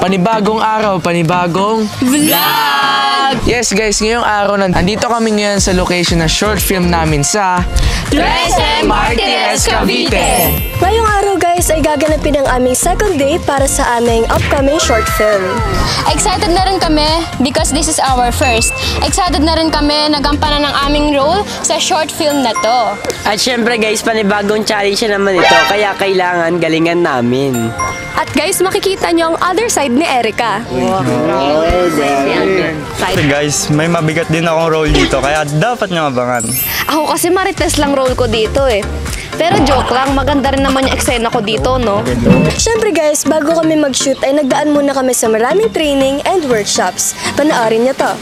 Panibagong araw, panibagong vlog! Yes guys, ngayong araw andito kami ngayon sa location na short film namin sa 13 Martires, Cavite. Ngayong araw guys ay gaganapin ang aming second day para sa aming upcoming short film. Excited na rin kami because this is our first. Excited na rin kami nagampanan ng aming role sa short film na to. At syempre guys, panibagong challenge naman ito, kaya kailangan galingan namin. At guys, makikita nyo ang other side ni Erica. Guys, may mabigat din akong role dito, kaya dapat nyo abangan. Ako kasi marites lang role ko dito eh. Pero joke lang, maganda rin naman yung eksena ko dito, no? Siyempre guys, bago kami mag-shoot ay nagdaan muna kami sa maraming training and workshops. Panoorin nyo to.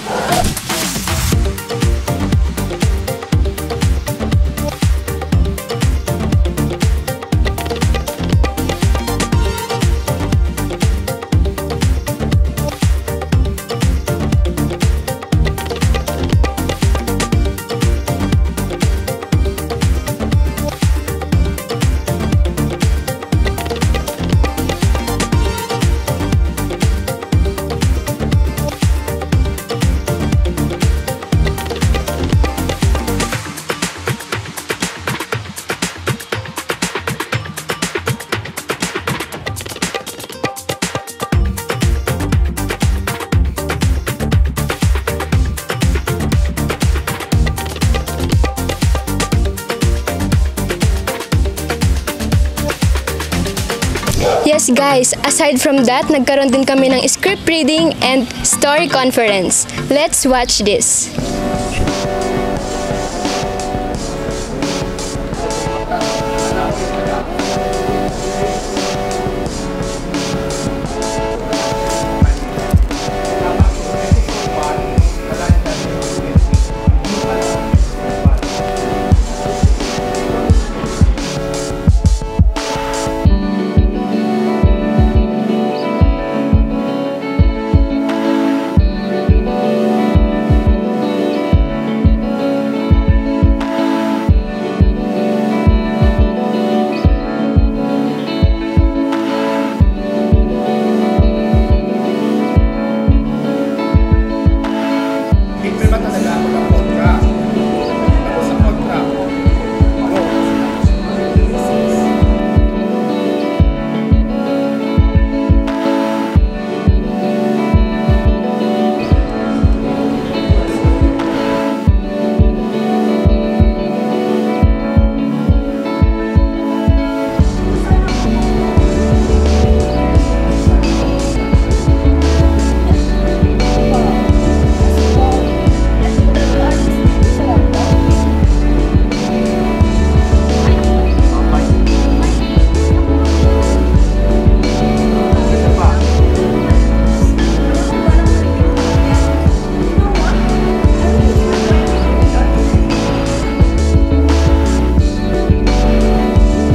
Yes guys, aside from that, nagkaroon din kami ng script reading and story conference. Let's watch this.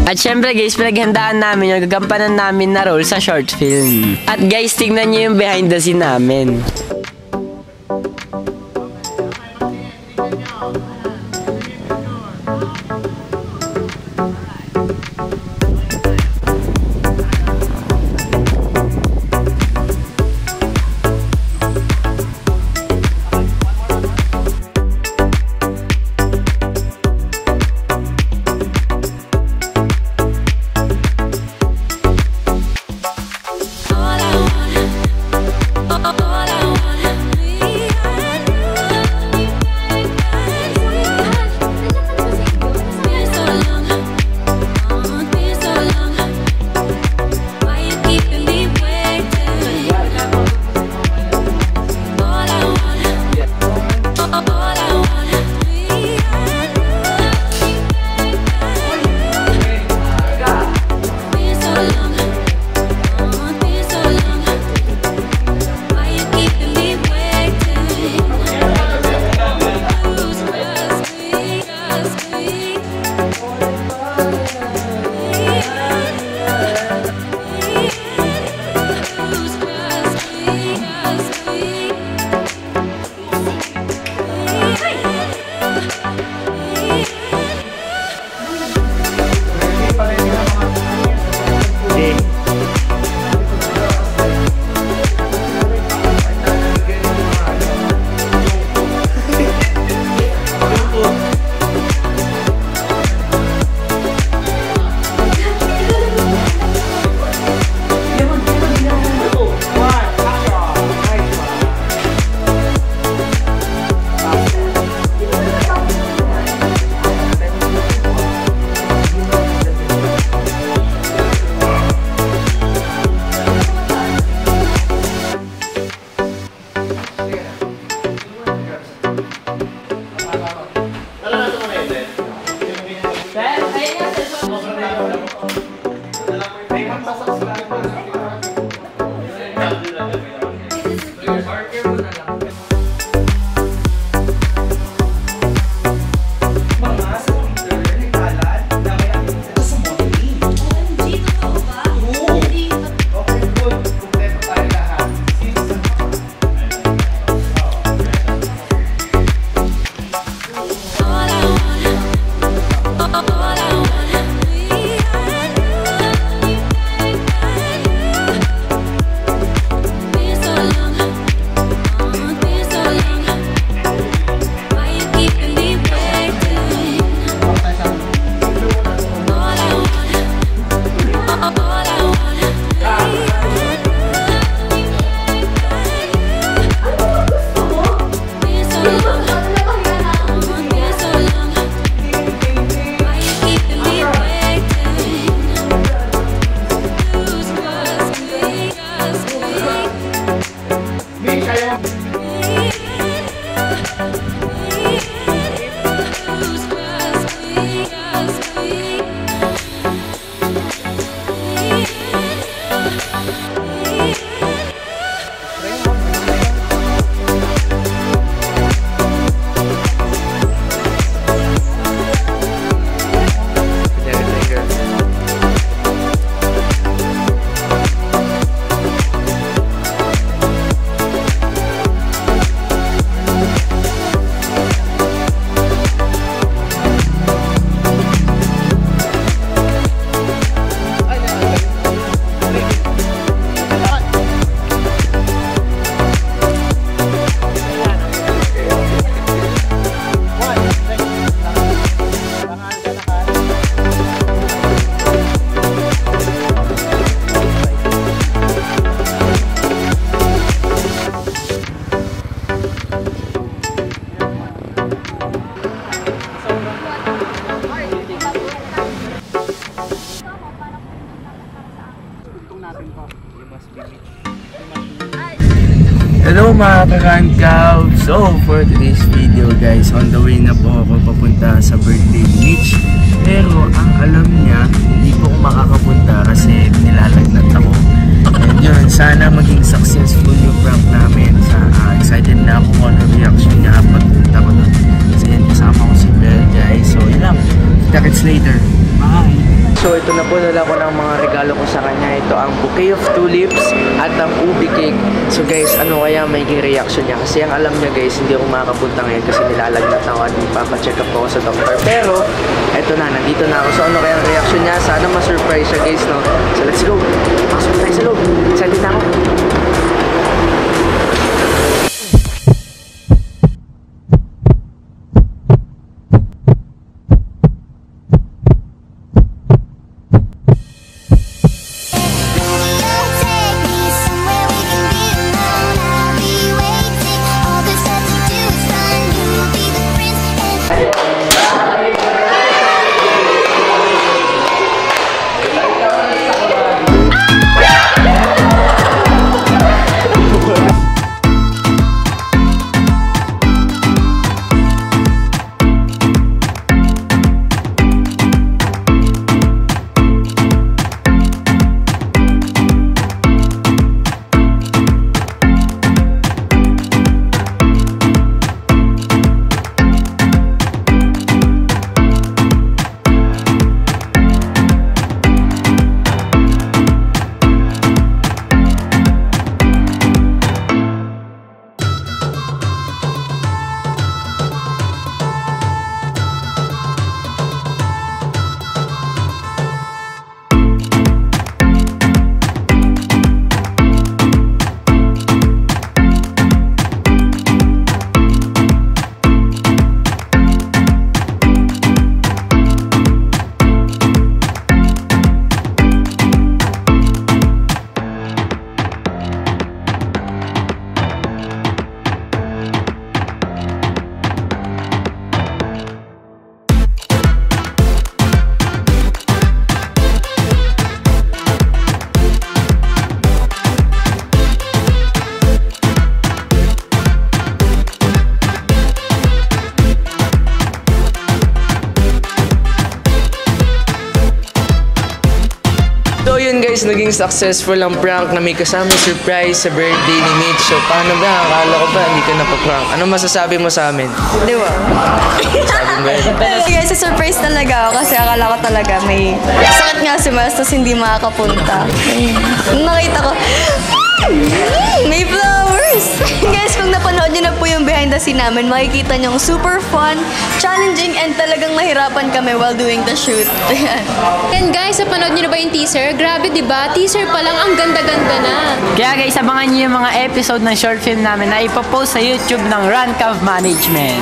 At syempre guys, pinaghandaan namin yung gagampanan namin na role sa short film. At guys, tingnan nyo yung behind the scene namin. All I want Hello mga ka-Rancav! So for today's video guys, on the way na po ako papunta sa birthday ni Mitch. Pero ang alam niya, hindi po ako makakapunta kasi nilalagnat ako. And yun, sana maging successful yung prank namin. Excited na ako kung ano reaction niya pagpunta ko doon. Kasi yan, kasama ko si Belle guys. So yun lang, kita-kits later. Bye! So ito na po, dala ko ng mga regalo ko sa kanya. Ito ang bouquet of tulips at ang ubi cake. So guys, ano kaya may reaction niya? Kasi ang alam niya guys, hindi ako makakapunta ngayon kasi nilalagnat ako at ipapacheck up ako sa doctor. Pero, ito na, nandito na ako. So ano kaya ang reaction niya? Sana ma-surprise siya guys, no? So let's go! Pasok tayo sa loob! Excited na ako! So yun guys, naging successful ang prank na may kasama surprise sa birthday ni Mitch. So paano ba? Akala ko ba hindi ka napaprank? Ano masasabi mo sa amin? Di ba? Sabi mo yun? Pero guys, surprise talaga ako kasi akala ko talaga may sakit nga si Miles tapos hindi makakapunta. Nung nakita ko, may flowers! Guys, kung napanood nyo na po yung behind the scene namin, makikita nyo super fun, challenging, and talagang nahirapan kami while doing the shoot. Ayan. And guys, napanood nyo na ba yung teaser? Grabe, diba? Teaser pa lang, ang ganda-ganda na. Kaya guys, abangan nyo yung mga episode ng short film namin na ipopost sa YouTube ng Rancav Management.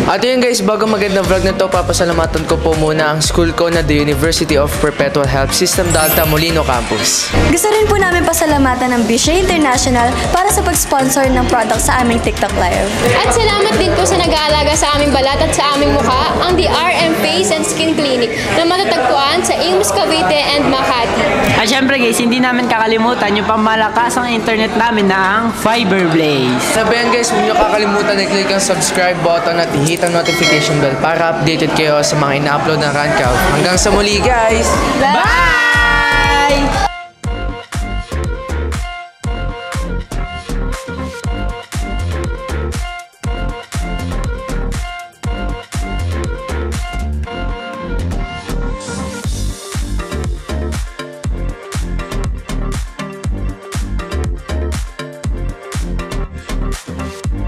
At yun guys, bago magandang vlog na to, papasalamatan ko po muna ang school ko na The University of Perpetual Health System Dalta Molino Campus. Gusto rin po namin pasalamatan ng Bishay International para sa pag-sponsor ng product sa aming TikTok Live. At salamat din dito sa nag-aalaga sa aming balat at sa aming mukha, ang The RM Face and Skin Clinic na matatagpuan sa Imus, Cavite and Makati. At syempre guys, hindi namin kakalimutan yung pamalakasang internet namin na ang Fiberblaze. Sabihan guys, huwag nyo kakalimutan na click ang subscribe button at i-hit ang notification bell para updated kayo sa mga ina-upload na Rancout. Hanggang sa muli guys! Bye!